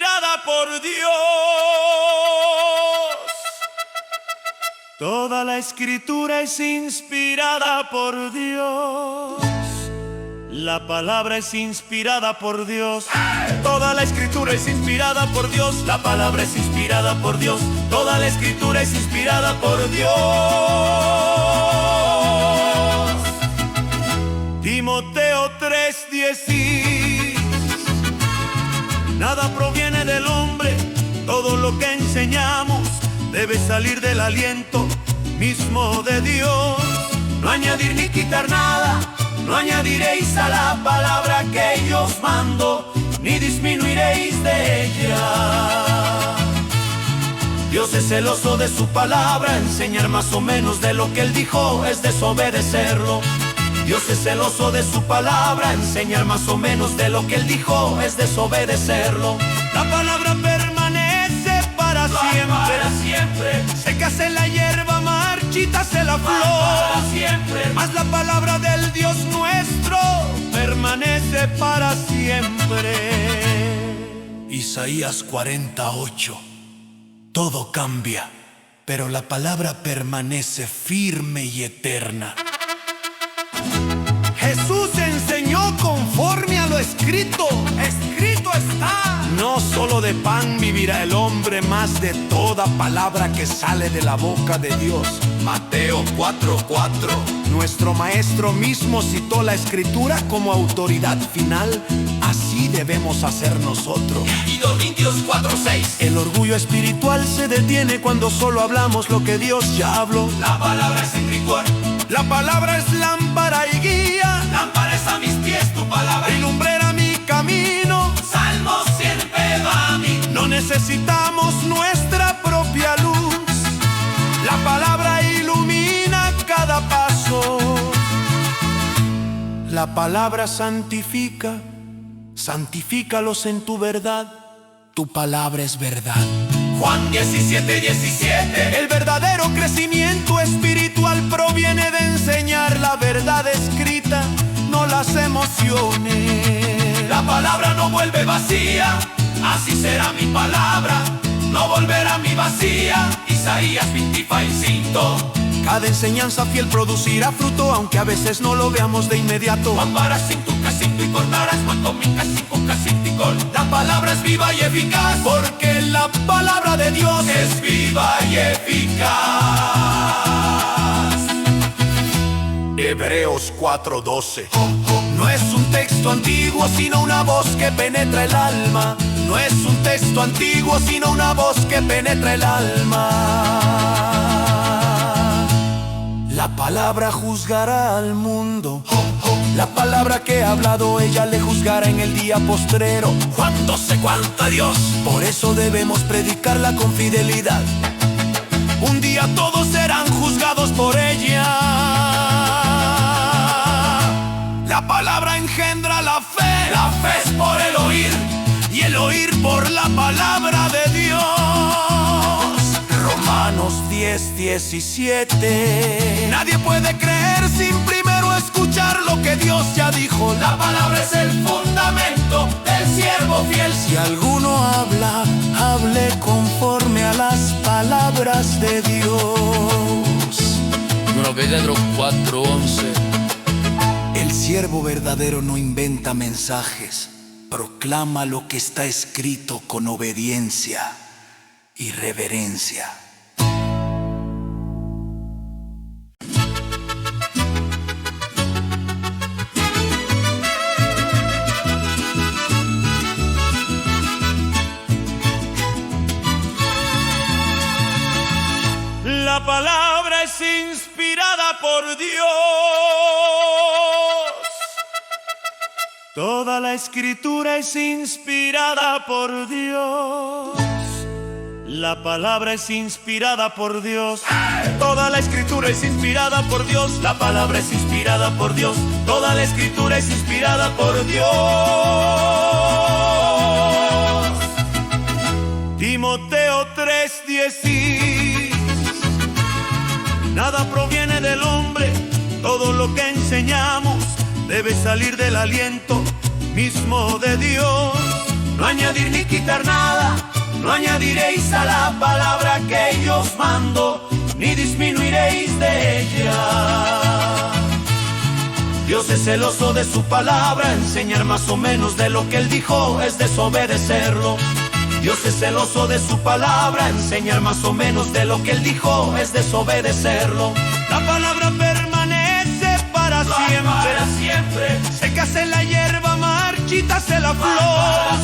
inspirada por Dios. Toda la escritura es inspirada por Dios. La palabra es inspirada por Dios. Toda la escritura es inspirada por Dios. La palabra es inspirada por Dios. Toda la escritura es inspirada por Dios. Timoteo 3:10. Nada proviene del hombre, todo lo que enseñamos debe salir del aliento mismo de Dios. No añadir ni quitar nada, no añadiréis a la palabra que yo os mando, ni disminuiréis de ella. Dios es celoso de su palabra, enseñar más o menos de lo que Él dijo es desobedecerlo. Dios es celoso de su palabra, enseñar más o menos de lo que Él dijo es desobedecerlo. La palabra permanece para siempre. Sécase la hierba, marchítase la flor. Mas la palabra del Dios nuestro permanece para siempre. Isaías 48. Todo cambia, pero la palabra permanece firme y eterna. Jesús enseñó conforme a lo escrito. Escrito está. No solo de pan vivirá el hombre, más de toda palabra que sale de la boca de Dios. Mateo 4:4. Nuestro maestro mismo citó la escritura como autoridad final. Así debemos hacer nosotros. Y Corintios 4:6. El orgullo espiritual se detiene cuando solo hablamos lo que Dios ya habló. La palabra es en rigor. La palabra es lámpara y guía. Lámpara es a mis pies tu palabra Y lumbrera mi camino. Salmo siempre va a mí. No necesitamos nuestra propia luz. La palabra ilumina cada paso. La palabra santifica. Santifícalos en tu verdad. Tu palabra es verdad. Juan 17:17. El verdadero crecimiento espiritual proviene de enseñar la verdad escrita, no las emociones. La palabra no vuelve vacía, así será mi palabra, no volverá mi vacía. Isaías 25:5. Cada enseñanza fiel producirá fruto, aunque a veces no lo veamos de inmediato. Mambarás sin tu casinto y cortarás matomicas sin coca sin ticol. La palabra es viva y eficaz, Porque la palabra de Dios es viva y eficaz. Hebreos 4:12. No es un texto antiguo, sino una voz que penetra el alma. No es un texto antiguo, sino una voz que penetra el alma. La palabra juzgará al mundo. La palabra que ha hablado ella le juzgará en el día postrero. Juan 12:40 Dios. Por eso debemos predicarla con fidelidad. Un día todos serán juzgados por ella. La palabra engendra la fe. La fe es por el oír, Y el oír por la palabra de Dios. Romanos 10:17. Nadie puede creer sin primero escuchar lo que Dios ya dijo. la palabra es el fundamento del siervo fiel. Si alguno habla, hable conforme a las palabras de Dios. 1 Pedro 4:11. El siervo verdadero no inventa mensajes, proclama lo que está escrito con obediencia y reverencia. La palabra es inspirada por Dios. Toda la escritura es inspirada por Dios. La palabra es inspirada por Dios. Toda la escritura es inspirada por Dios. La palabra es inspirada por Dios. Toda la escritura es inspirada por Dios. Timoteo 3:10. Nada proviene del hombre, todo lo que enseñamos debe salir del aliento mismo de Dios. no añadir ni quitar nada. No añadiréis a la palabra que yo os mando, ni disminuiréis de ella. Dios es celoso de su palabra, enseñar más o menos de lo que Él dijo es desobedecerlo. Dios es celoso de su palabra, enseñar más o menos de lo que Él dijo es desobedecerlo. La palabra permanece para siempre. Sécase la hierba, marchítase la flor.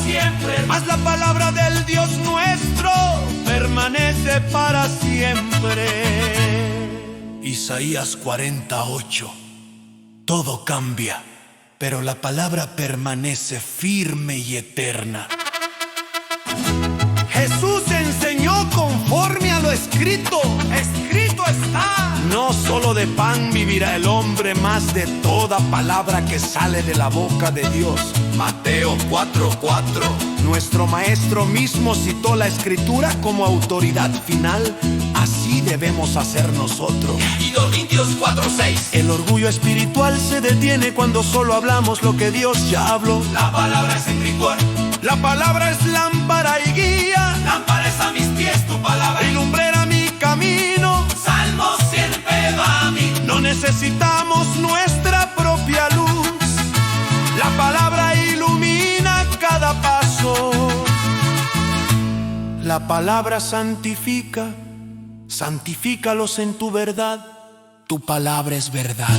Mas la palabra del Dios nuestro permanece para siempre. Isaías 48. Todo cambia, pero la palabra permanece firme y eterna. Jesús enseñó conforme a lo escrito. Escrito está. No solo de pan vivirá el hombre, más de toda palabra que sale de la boca de Dios. Mateo 4:4. Nuestro maestro mismo citó la escritura como autoridad final. Así debemos hacer nosotros. Y Corintios 4:6. El orgullo espiritual se detiene cuando solo hablamos lo que Dios ya habló. La palabra es en rigor. La palabra es lámpara y guía. Lámpara es a mis pies tu palabra. Y lumbrera mi camino. Salmo siempre va a mí. No necesitamos nuestra propia luz. La palabra ilumina cada paso. La palabra santifica. Santifícalos en tu verdad. Tu palabra es verdad.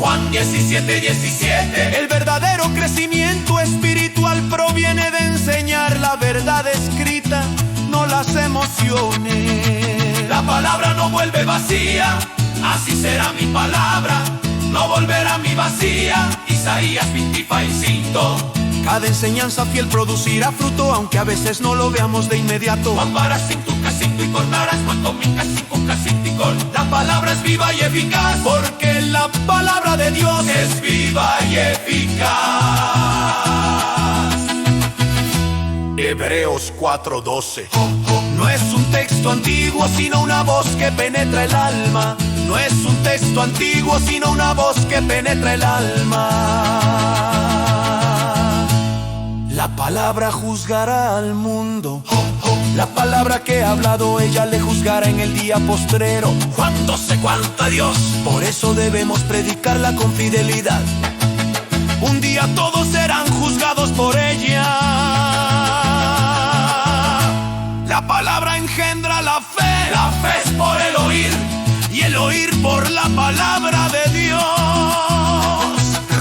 Juan 17:17. El verdadero crecimiento espiritual proviene de enseñar la verdad escrita, no las emociones. La palabra no vuelve vacía, así será mi palabra, no volverá mi vacía. Isaías 25:5. Cada enseñanza fiel producirá fruto, aunque a veces no lo veamos de inmediato. Juan para cinco y cortarás, Juan comica cinco casinticol. La palabra es viva y eficaz, porque la palabra de Dios es viva y eficaz. Hebreos 4:12. No es un texto antiguo, sino una voz que penetra el alma. No es un texto antiguo, sino una voz que penetra el alma. La palabra juzgará al mundo. La palabra que ha hablado ella le juzgará en el día postrero. Juan 12:40 Dios. Por eso debemos predicarla con fidelidad. Un día todos serán juzgados por ella. La palabra engendra la fe. La fe es por el oír, y el oír por la palabra de Dios.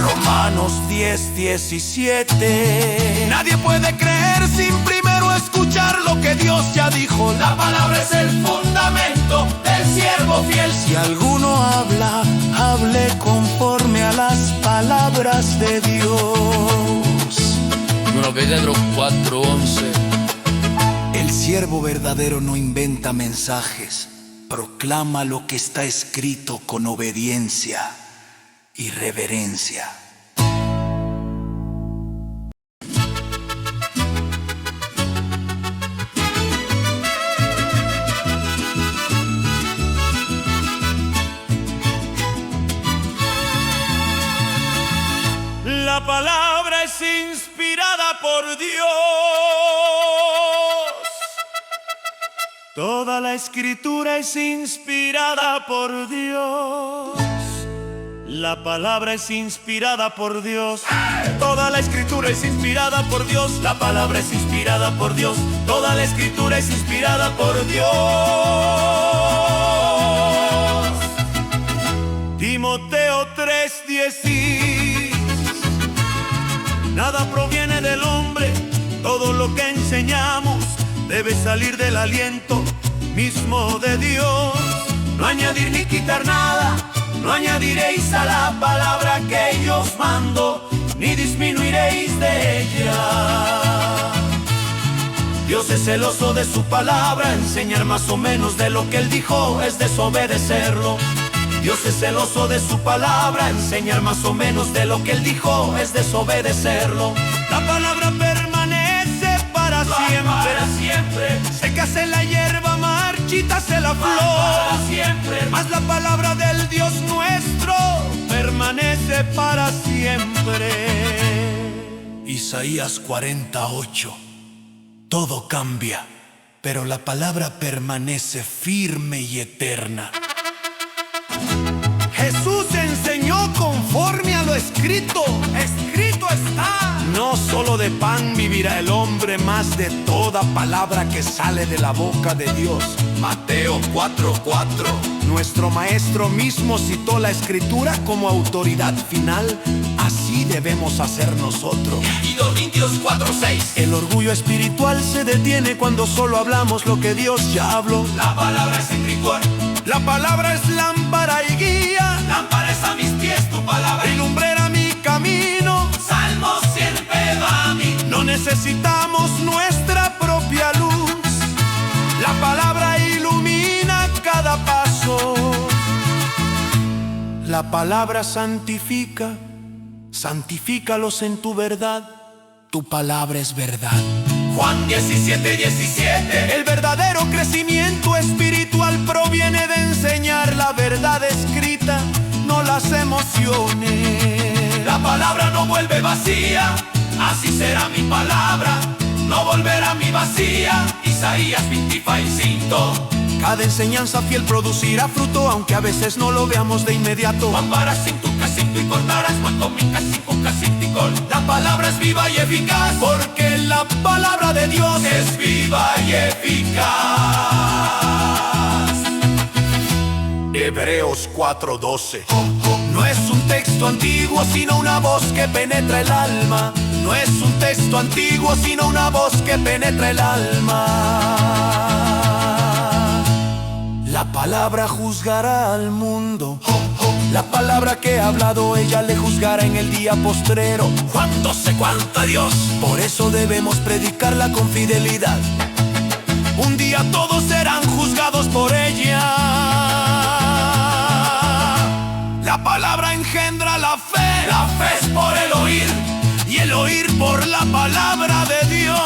Romanos 10:17. Nadie puede creer sin primero escuchar lo que Dios ya dijo. La palabra es el fundamento del siervo fiel. Si alguno habla, hable conforme a las palabras de Dios. 1 Pedro 4:11. El siervo verdadero no inventa mensajes, proclama lo que está escrito con obediencia y reverencia. La palabra es inspirada por Dios. Toda la escritura es inspirada por Dios. La palabra es inspirada por Dios. Toda la escritura es inspirada por Dios. La palabra es inspirada por Dios. Toda la escritura es inspirada por Dios. Timoteo 3:10. Nada proviene del hombre, todo lo que enseñamos debe salir del aliento mismo de Dios. No añadir ni quitar nada, no añadiréis a la palabra que yo os mando, ni disminuiréis de ella. Dios es celoso de su palabra, enseñar más o menos de lo que Él dijo es desobedecerlo. Dios es celoso de su palabra, enseñar más o menos de lo que Él dijo es desobedecerlo. La palabra permanece para siempre. Sécase la hierba, marchítase la flor. Mas la palabra del Dios nuestro permanece para siempre. Isaías 48. Todo cambia, pero la palabra permanece firme y eterna. Jesús enseñó conforme a lo escrito. Escrito está. No solo de pan vivirá el hombre, más de toda palabra que sale de la boca de Dios. Mateo 4:4. Nuestro maestro mismo citó la escritura como autoridad final. Así debemos hacer nosotros. Y Corintios 4:6. El orgullo espiritual se detiene cuando solo hablamos lo que Dios ya habló. La palabra es en rigor. La palabra es lámpara y guía. Lámpara es a mis pies tu palabra. Y lumbrera mi camino. Salmo siempre va a mí. No necesitamos nuestra propia luz. La palabra ilumina cada paso. La palabra santifica. Santifícalos en tu verdad. Tu palabra es verdad. Juan 17:17. El verdadero crecimiento espiritual proviene de enseñar la verdad escrita, no las emociones. La palabra no vuelve vacía, así será mi palabra, no volverá mi vacía. Isaías 25:5. Cada enseñanza fiel producirá fruto, aunque a veces no lo veamos de inmediato. Mambarás sin tu casinto y cortarás macomicas sin con casinticol. La palabra es viva y eficaz, porque la palabra de Dios es viva y eficaz. Hebreos 4:12. No es un texto antiguo, sino una voz que penetra el alma. No es un texto antiguo, sino una voz que penetra el alma. La palabra juzgará al mundo. La palabra que ha hablado ella le juzgará en el día postrero. Juan 12:40 Dios. Por eso debemos predicarla con fidelidad. Un día todos serán juzgados por ella. La palabra engendra la fe. La fe es por el oír, y el oír por la palabra de Dios.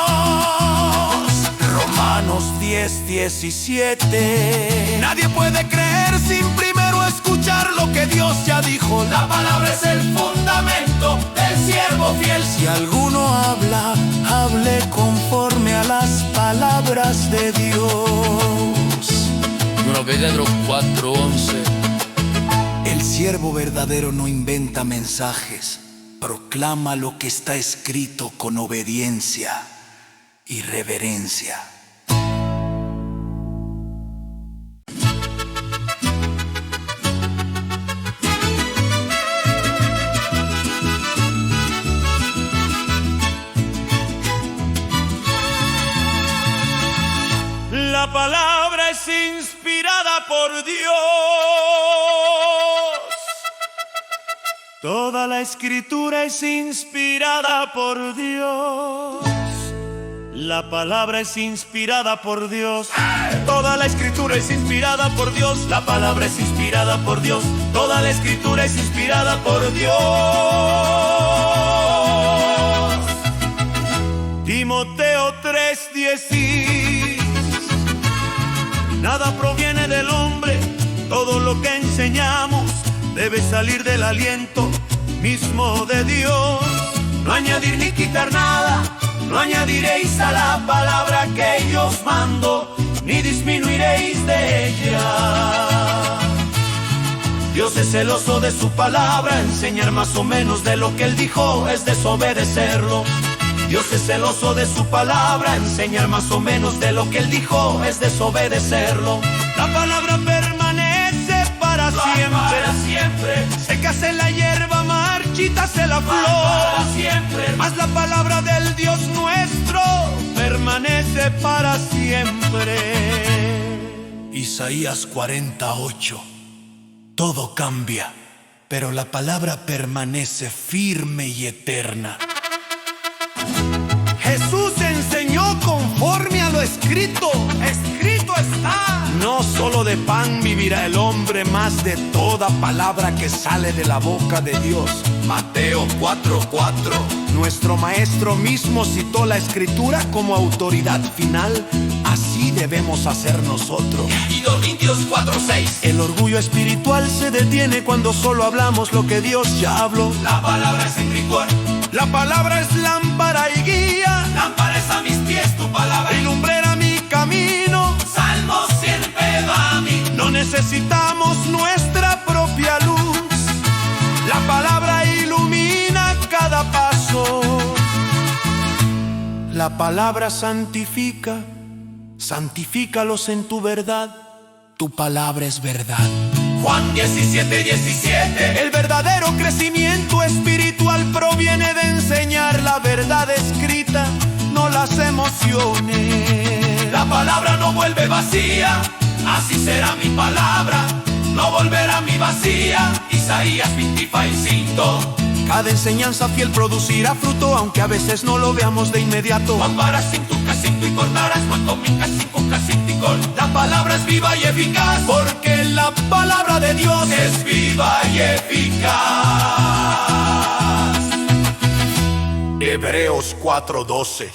Romanos 10:17. Nadie puede creer sin primero escuchar lo que Dios ya dijo. La palabra es el fundamento del siervo fiel. Si alguno habla, hable conforme a las palabras de Dios. 1 Pedro 4:11. El siervo verdadero no inventa mensajes, proclama lo que está escrito con obediencia y reverencia. La palabra es inspirada por Dios. Toda la escritura es inspirada por Dios. La palabra es inspirada por Dios. Toda la escritura es inspirada por Dios. La palabra es inspirada por Dios. Toda la escritura es inspirada por Dios. Timoteo 3:10. Nada proviene del hombre, todo lo que enseñamos debe salir del aliento mismo de Dios. No añadir ni quitar nada, no añadiréis a la palabra que yo os mando, ni disminuiréis de ella. Dios es celoso de su palabra, enseñar más o menos de lo que Él dijo es desobedecerlo. Dios es celoso de su palabra, enseñar más o menos de lo que Él dijo es desobedecerlo. La palabra permanece para siempre. Sécase la hierba, marchítase la flor. Siempre. Mas la palabra del Dios nuestro permanece para siempre. Isaías 40:8. Todo cambia, pero la palabra permanece firme y eterna. Jesús enseñó conforme a lo escrito. Escrito está. No solo de pan vivirá el hombre, más de toda palabra que sale de la boca de Dios. Mateo 4:4. Nuestro maestro mismo citó la escritura como autoridad final. Así debemos hacer nosotros. Y Corintios 4:6. El orgullo espiritual se detiene cuando solo hablamos lo que Dios ya habló. La palabra es en rigor. La palabra es lámpara y guía, Lámpara es a mis pies tu palabra y lumbrera mi camino. Salmo siempre va a mí. No necesitamos nuestra propia luz. La palabra ilumina cada paso. La palabra santifica. Santifícalos en tu verdad. Tu palabra es verdad. Juan 17:17. El verdadero crecimiento espiritual proviene de enseñar la verdad escrita, no las emociones. La palabra no vuelve vacía, así será mi palabra, no volverá mi vacía. Isaías 25:5. Cada enseñanza fiel producirá fruto, aunque a veces no lo veamos de inmediato. Juan para cinco y cortarás, Juan comica 5 casinticol. La palabra es viva y eficaz, Porque la palabra de Dios es viva y eficaz. Hebreos 4:12.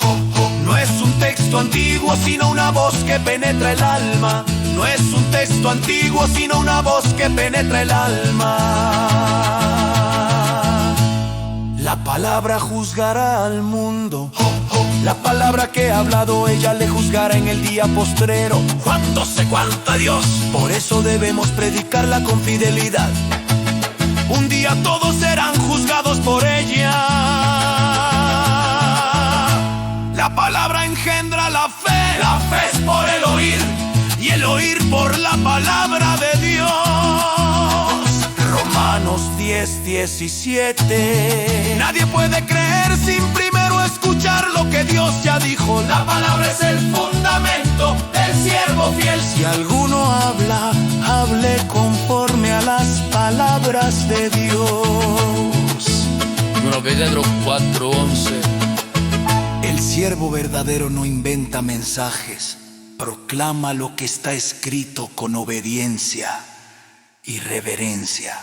No es un texto antiguo, sino una voz que penetra el alma. No es un texto antiguo, sino una voz que penetra el alma. La palabra juzgará al mundo. La palabra que ha hablado ella le juzgará en el día postrero. Juan 12:40 Dios. Por eso debemos predicarla con fidelidad. Un día todos serán juzgados por ella. La palabra engendra la fe. La fe es por el oír, Y el oír por la palabra de Dios. Romanos 10:17. Nadie puede creer sin primero escuchar lo que Dios ya dijo. la palabra es el fundamento del siervo fiel. Si alguno habla, hable conforme a las palabras de Dios. Número que hay dentro, 4:11. El siervo verdadero no inventa mensajes, proclama lo que está escrito con obediencia y reverencia.